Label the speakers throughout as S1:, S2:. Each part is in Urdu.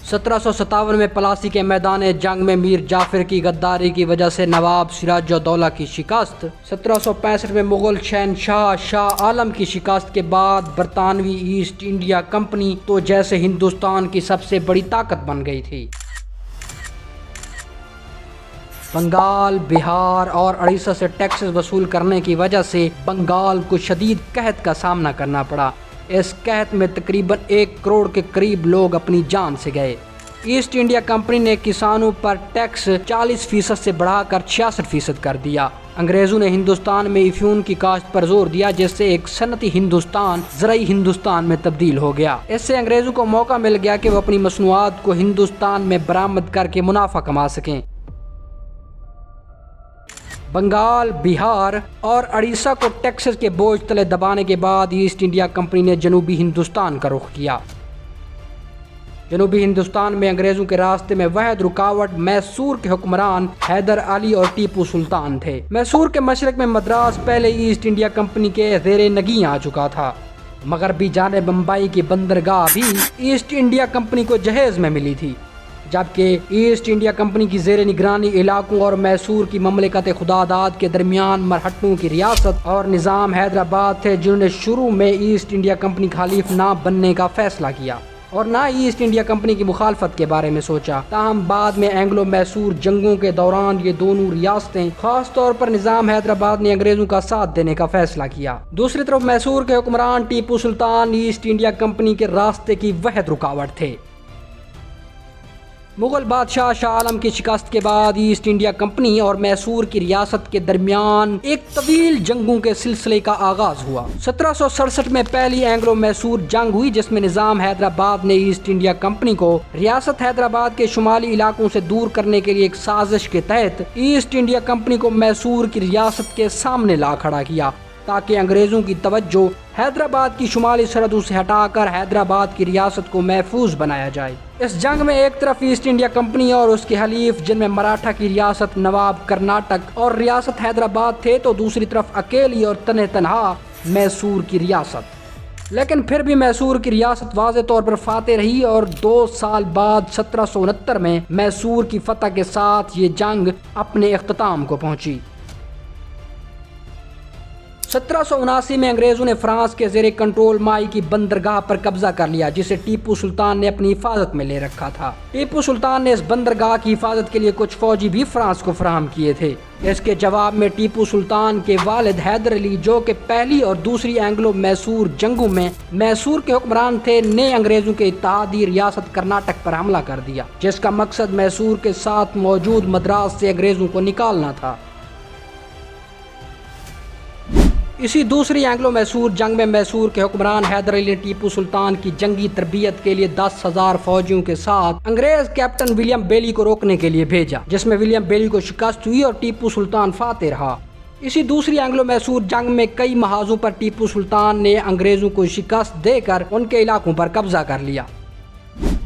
S1: 1757 میں پلاسی کے میدان جنگ میں میر جعفر کی غداری کی وجہ سے نواب سراج الدولہ کی شکست۔ 1765 میں مغل شہنشاہ شاہ عالم کی شکست کے بعد برطانوی ایسٹ انڈیا کمپنی تو جیسے ہندوستان کی سب سے بڑی طاقت بن گئی تھی۔ بنگال، بہار اور اڑیسہ سے ٹیکسز وصول کرنے کی وجہ سے بنگال کو شدید قحط کا سامنا کرنا پڑا۔ اس قحط میں تقریباً 1 کروڑ کے قریب لوگ اپنی جان سے گئے۔ ایسٹ انڈیا کمپنی نے کسانوں پر ٹیکس 40% سے بڑھا کر 66% کر دیا۔ انگریزوں نے ہندوستان میں افیون کی کاشت پر زور دیا، جس سے ایک صنعتی ہندوستان زرعی ہندوستان میں تبدیل ہو گیا۔ اس سے انگریزوں کو موقع مل گیا کہ وہ اپنی مصنوعات کو ہندوستان میں برآمد کر کے منافع کما سکیں۔ بنگال، بہار اور اڑیسہ کو ٹیکسز کے بوجھ تلے دبانے کے بعد ایسٹ انڈیا کمپنی نے جنوبی ہندوستان کا رخ کیا۔ جنوبی ہندوستان میں انگریزوں کے راستے میں واحد رکاوٹ میسور کے حکمران حیدر علی اور ٹیپو سلطان تھے۔ میسور کے مشرق میں مدراس پہلے ایسٹ انڈیا کمپنی کے زیر نگیں آ چکا تھا۔ مغربی جانب بمبئی کی بندرگاہ بھی ایسٹ انڈیا کمپنی کو جہیز میں ملی تھی، جبکہ ایسٹ انڈیا کمپنی کی زیر نگرانی علاقوں اور میسور کی مملکت خداداد کے درمیان مرہٹوں کی ریاست اور نظام حیدرآباد تھے، جنہوں نے شروع میں ایسٹ انڈیا کمپنی کا حلیف نہ بننے کا فیصلہ کیا اور نہ ایسٹ انڈیا کمپنی کی مخالفت کے بارے میں سوچا۔ تاہم بعد میں اینگلو میسور جنگوں کے دوران یہ دونوں ریاستیں، خاص طور پر نظام حیدرآباد نے انگریزوں کا ساتھ دینے کا فیصلہ کیا۔ دوسری طرف میسور کے حکمران Tipu Sultan East India company کے راستے کی واحد رکاوٹ تھے۔ مغل بادشاہ شاہ عالم کی شکست کے بعد ایسٹ انڈیا کمپنی اور میسور کی ریاست کے درمیان ایک طویل جنگوں کے سلسلے کا آغاز ہوا۔ 1767 میں پہلی اینگلو میسور جنگ ہوئی، جس میں نظام حیدرآباد نے ایسٹ انڈیا کمپنی کو ریاست حیدرآباد کے شمالی علاقوں سے دور کرنے کے لیے ایک سازش کے تحت ایسٹ انڈیا کمپنی کو میسور کی ریاست کے سامنے لا کھڑا کیا، تاکہ انگریزوں کی توجہ حیدرآباد کی شمالی سرحدوں سے ہٹا کر حیدرآباد کی ریاست کو محفوظ بنایا جائے۔ اس جنگ میں ایک طرف ایسٹ انڈیا کمپنی اور اس کے حلیف، جن میں مراٹھا کی ریاست نواب کرناٹک اور ریاست حیدرآباد تھے، تو دوسری طرف اکیلی اور تنہا میسور کی ریاست۔ لیکن پھر بھی میسور کی ریاست واضح طور پر فاتح رہی اور 2 سال بعد 1769 میں میسور کی فتح کے ساتھ یہ جنگ اپنے اختتام کو پہنچی۔ 1779 میں انگریزوں نے فرانس کے زیر کنٹرول مائی کی بندرگاہ پر قبضہ کر لیا، جسے ٹیپو سلطان نے اپنی حفاظت میں لے رکھا تھا۔ ٹیپو سلطان نے اس بندرگاہ کی حفاظت کے لیے کچھ فوجی بھی فرانس کو فراہم کیے تھے۔ اس کے جواب میں ٹیپو سلطان کے والد حیدر علی، جو کہ پہلی اور دوسری اینگلو میسور جنگوں میں میسور کے حکمران تھے، نے انگریزوں کے اتحادی ریاست کرناٹک پر حملہ کر دیا، جس کا مقصد میسور کے ساتھ موجود مدراس سے انگریزوں کو نکالنا تھا۔ اسی دوسری اینگلو میسور جنگ میں میسور کے حکمران حیدر علی نے ٹیپو سلطان کی جنگی تربیت کے لیے 10,000 فوجیوں کے ساتھ انگریز کیپٹن ولیم بیلی کو روکنے کے لیے بھیجا، جس میں ولیم بیلی کو شکست ہوئی اور ٹیپو سلطان فاتح رہا۔ اسی دوسری اینگلو میسور جنگ میں کئی محاذوں پر ٹیپو سلطان نے انگریزوں کو شکست دے کر ان کے علاقوں پر قبضہ کر لیا۔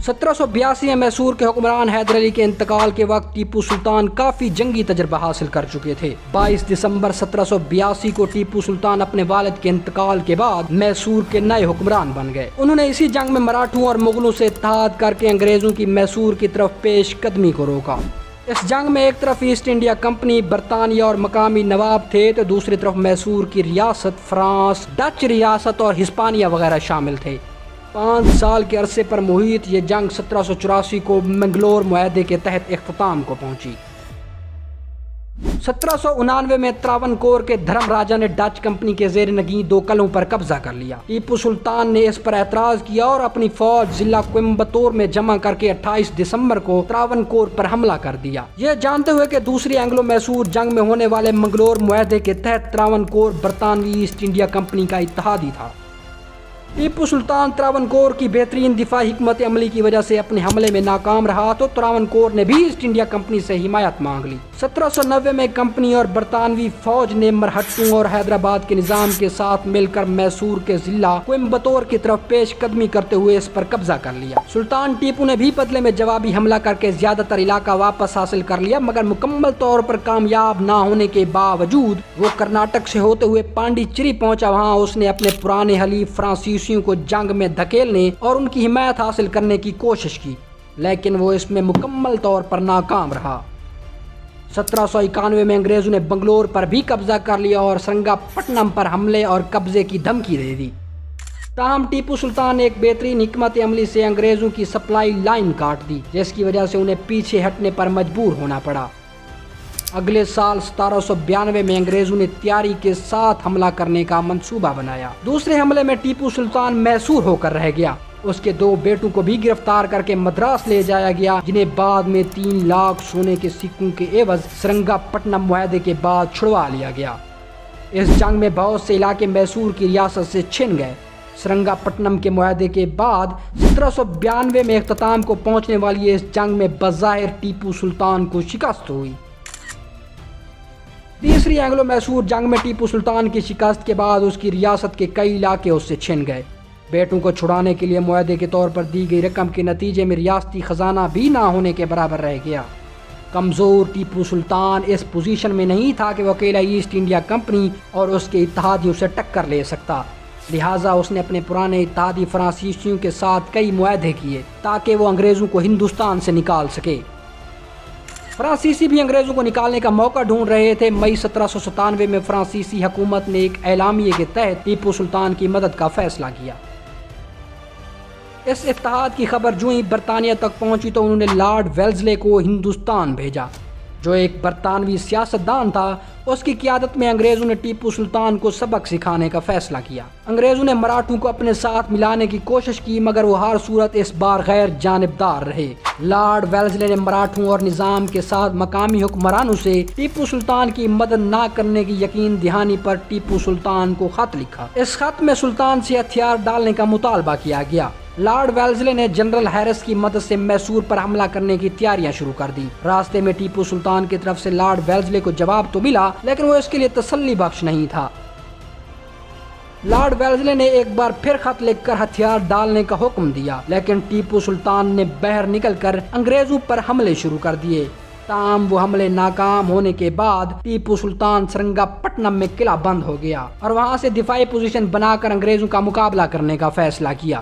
S1: 1782 میں میسور کے حکمران حیدر علی کے انتقال کے وقت ٹیپو سلطان کافی جنگی تجربہ حاصل کر چکے تھے۔ 22 دسمبر 1782 کو ٹیپو سلطان اپنے والد کے انتقال کے بعد میسور کے نئے حکمران بن گئے۔ انہوں نے اسی جنگ میں مراٹھوں اور مغلوں سے اتحاد کر کے انگریزوں کی میسور کی طرف پیش قدمی کو روکا۔ اس جنگ میں ایک طرف ایسٹ انڈیا کمپنی، برطانیہ اور مقامی نواب تھے، تو دوسری طرف میسور کی ریاست، فرانس، ڈچ ریاست اور ہسپانیہ وغیرہ شامل تھے۔ 5 سال کے عرصے پر محیط یہ جنگ 1784 کو منگلور معاہدے کے تحت اختتام کو پہنچی۔ 1799 میں تراونکور کے دھرم راجا نے ڈچ کمپنی کے زیر نگیں 2 قلعوں پر قبضہ کر لیا۔ ٹیپو سلطان نے اس پر اعتراض کیا اور اپنی فوج ضلع کوئمبتور میں جمع کر کے 28 دسمبر کو تراونکور پر حملہ کر دیا۔ یہ جانتے ہوئے کہ دوسری اینگلو میسور جنگ میں ہونے والے منگلور معاہدے کے تحت تراونکور برطانوی ایسٹ انڈیا کمپنی کا اتحادی تھا، ٹیپو سلطان تراونکور کی بہترین دفاعی حکمت عملی کی وجہ سے اپنے حملے میں ناکام رہا، تو تراونکور نے بھی ایسٹ انڈیا کمپنی سے حمایت مانگ لی۔ 1790 میں کمپنی اور برطانوی فوج نے مرہٹوں اور حیدرآباد کے نظام کے ساتھ مل کر میسور کے ضلع کوئمبتور کی طرف پیش قدمی کرتے ہوئے اس پر قبضہ کر لیا۔ سلطان ٹیپو نے بھی بدلے میں جوابی حملہ کر کے زیادہ تر علاقہ واپس حاصل کر لیا، مگر مکمل طور پر کامیاب نہ ہونے کے باوجود وہ کرناٹک سے ہوتے ہوئے پانڈی چیری پہنچا۔ وہاں اس نے اپنے پرانے حلیف فرانسیسیوں کو جنگ میں دھکیلنے اور ان کی حمایت حاصل کرنے کی کوشش کی، لیکن وہ اس میں مکمل طور پر ناکام رہا۔ 1791 میں انگریزوں نے بنگلور پر بھی قبضہ کر لیا اور سرنگا پٹنم پر حملے اور قبضے کی دھمکی دے دی۔ تاہم ٹیپو سلطان نے ایک بہترین حکمت عملی سے انگریزوں کی سپلائی لائن کاٹ دی، جس کی وجہ سے انہیں پیچھے ہٹنے پر مجبور ہونا پڑا۔ اگلے سال 1792 میں انگریزوں نے تیاری کے ساتھ حملہ کرنے کا منصوبہ بنایا۔ دوسرے حملے میں ٹیپو سلطان میسور ہو کر رہ گیا۔ اس کے 2 بیٹوں کو بھی گرفتار کر کے مدراس لے جایا گیا، جنہیں بعد میں 3 لاکھ سونے کے سکوں کے عوض سرنگا پٹنم معاہدے کے بعد چھڑوا لیا گیا۔ اس جنگ میں بہت سے علاقے میسور کی ریاست سے چھن گئے۔ سرنگا پٹنم کے معاہدے کے بعد 1792 میں اختتام کو پہنچنے والی اس جنگ میں بظاہر ٹیپو سلطان کو شکست ہوئی۔ تیسری اینگلو میسور جنگ میں ٹیپو سلطان کی شکست کے بعد اس کی ریاست کے کئی علاقے اس سے چھن گئے۔ بیٹوں کو چھڑانے کے لیے معاہدے کے طور پر دی گئی رقم کے نتیجے میں ریاستی خزانہ بھی نہ ہونے کے برابر رہ گیا۔ کمزور ٹیپو سلطان اس پوزیشن میں نہیں تھا کہ وہ اکیلا ایسٹ انڈیا کمپنی اور اس کے اتحادیوں سے ٹکر لے سکتا، لہٰذا اس نے اپنے پرانے اتحادی فرانسیسیوں کے ساتھ کئی معاہدے کیے تاکہ وہ انگریزوں کو ہندوستان سے نکال سکے۔ فرانسیسی بھی انگریزوں کو نکالنے کا موقع ڈھونڈ رہے تھے۔ مئی 1797 میں فرانسیسی حکومت نے ایک اعلامیے کے تحت ٹیپو سلطان کی مدد کا فیصلہ کیا۔ اس اتحاد کی خبر جو ہی برطانیہ تک پہنچی تو انہوں نے لارڈ ویلزلے کو ہندوستان بھیجا، جو ایک برطانوی سیاستدان تھا۔ اس کی قیادت میں انگریزوں نے ٹیپو سلطان کو سبق سکھانے کا فیصلہ کیا۔ انگریزوں نے مراٹھوں کو اپنے ساتھ ملانے کی کوشش کی، مگر وہ ہر صورت اس بار غیر جانبدار رہے۔ لارڈ ویلزلے نے مراٹھوں اور نظام کے ساتھ مقامی حکمرانوں سے ٹیپو سلطان کی مدد نہ کرنے کی یقین دہانی پر ٹیپو سلطان کو خط لکھا۔ اس خط میں سلطان سے ہتھیار ڈالنے کا مطالبہ کیا گیا۔ لارڈ ویلزلے نے جنرل ہیرس کی مدد سے میسور پر حملہ کرنے کی تیاریاں شروع کر دی۔ راستے میں ٹیپو سلطان کی طرف سے لارڈ ویلزلے کو جواب تو ملا، لیکن وہ اس کے لیے تسلی بخش نہیں تھا۔ لارڈ ویلزلے نے ایک بار پھر خط لکھ کر ہتھیار ڈالنے کا حکم دیا، لیکن ٹیپو سلطان نے باہر نکل کر انگریزوں پر حملے شروع کر دیے۔ تاہم وہ حملے ناکام ہونے کے بعد ٹیپو سلطان سرنگا پٹنم میں قلعہ بند ہو گیا اور وہاں سے دفاعی پوزیشن بنا کر انگریزوں کا مقابلہ کرنے کا فیصلہ کیا۔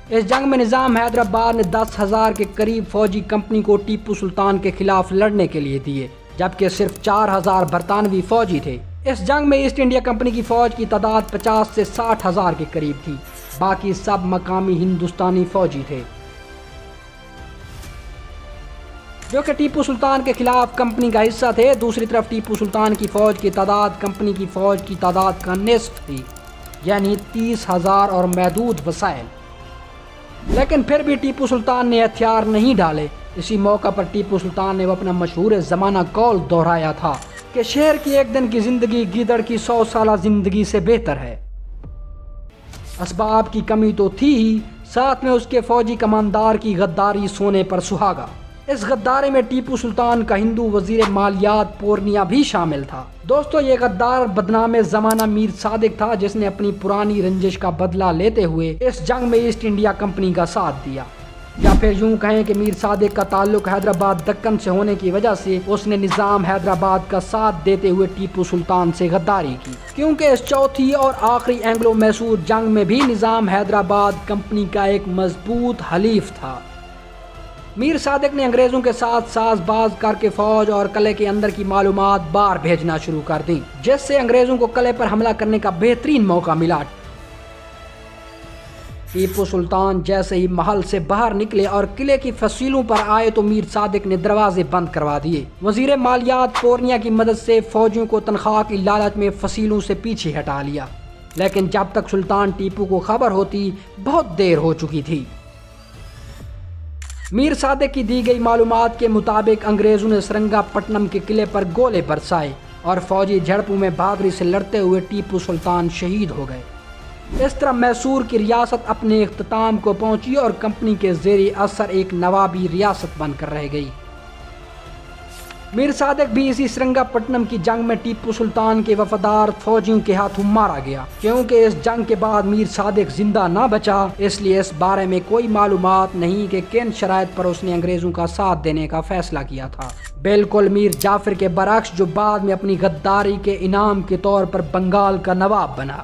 S1: اس جنگ میں نظام حیدرآباد نے 10,000 کے قریب فوجی کمپنی کو ٹیپو سلطان کے خلاف لڑنے کے لیے دیے، جبکہ صرف 4,000 برطانوی فوجی تھے۔ اس جنگ میں ایسٹ انڈیا کمپنی کی فوج کی تعداد 50 سے 60,000 کے قریب تھی، باقی سب مقامی ہندوستانی فوجی تھے جو کہ ٹیپو سلطان کے خلاف کمپنی کا حصہ تھے۔ دوسری طرف ٹیپو سلطان کی فوج کی تعداد کمپنی کی فوج کی تعداد کا نصف تھی، یعنی 30,000 اور محدود وسائل۔ لیکن پھر بھی ٹیپو سلطان نے ہتھیار نہیں ڈالے۔ اسی موقع پر ٹیپو سلطان نے وہ اپنا مشہور زمانہ قول دہرایا تھا کہ شیر کی ایک دن کی زندگی گیدڑ کی 100 سالہ زندگی سے بہتر ہے۔ اسباب کی کمی تو تھی ہی، ساتھ میں اس کے فوجی کماندار کی غداری سونے پر سہاگا۔ اس غدارے میں ٹیپو سلطان کا ہندو وزیر مالیات پورنیا بھی شامل تھا۔ دوستو، یہ غدار بدنام زمانہ میر صادق تھا، جس نے اپنی پرانی رنجش کا بدلہ لیتے ہوئے اس جنگ میں ایسٹ انڈیا کمپنی کا ساتھ دیا، یا پھر یوں کہیں کہ میر صادق کا تعلق حیدرآباد دکن سے ہونے کی وجہ سے اس نے نظام حیدرآباد کا ساتھ دیتے ہوئے ٹیپو سلطان سے غداری کی، کیونکہ اس چوتھی اور آخری اینگلو میسور جنگ میں بھی نظام حیدرآباد کمپنی کا ایک مضبوط حلیف تھا۔ میر صادق نے انگریزوں کے ساتھ ساز باز کر کے فوج اور قلعے کے اندر کی معلومات باہر بھیجنا شروع کر دیں، جس سے انگریزوں کو قلعے پر حملہ کرنے کا بہترین موقع ملا۔ ٹیپو سلطان جیسے ہی محل سے باہر نکلے اور قلعے کی فصیلوں پر آئے تو میر صادق نے دروازے بند کروا دیے۔ وزیر مالیات پورنیا کی مدد سے فوجیوں کو تنخواہ کی لالچ میں فصیلوں سے پیچھے ہٹا لیا، لیکن جب تک سلطان ٹیپو کو خبر ہوتی بہت دیر ہو چکی تھی۔ میر صادق کی دی گئی معلومات کے مطابق انگریزوں نے سرنگا پٹنم کے قلعے پر گولے برسائے اور فوجی جھڑپوں میں بہادری سے لڑتے ہوئے ٹیپو سلطان شہید ہو گئے۔ اس طرح میسور کی ریاست اپنے اختتام کو پہنچی اور کمپنی کے زیر اثر ایک نوابی ریاست بن کر رہ گئی۔ میر صادق بھی اسی سرنگا پٹنم کی جنگ میں ٹیپو سلطان کے وفادار فوجیوں کے ہاتھوں مارا گیا۔ کیونکہ اس جنگ کے بعد میر صادق زندہ نہ بچا، اس لیے اس بارے میں کوئی معلومات نہیں کہ کن شرائط پر اس نے انگریزوں کا ساتھ دینے کا فیصلہ کیا تھا، بالکل میر جعفر کے برعکس، جو بعد میں اپنی غداری کے انعام کے طور پر بنگال کا نواب بنا۔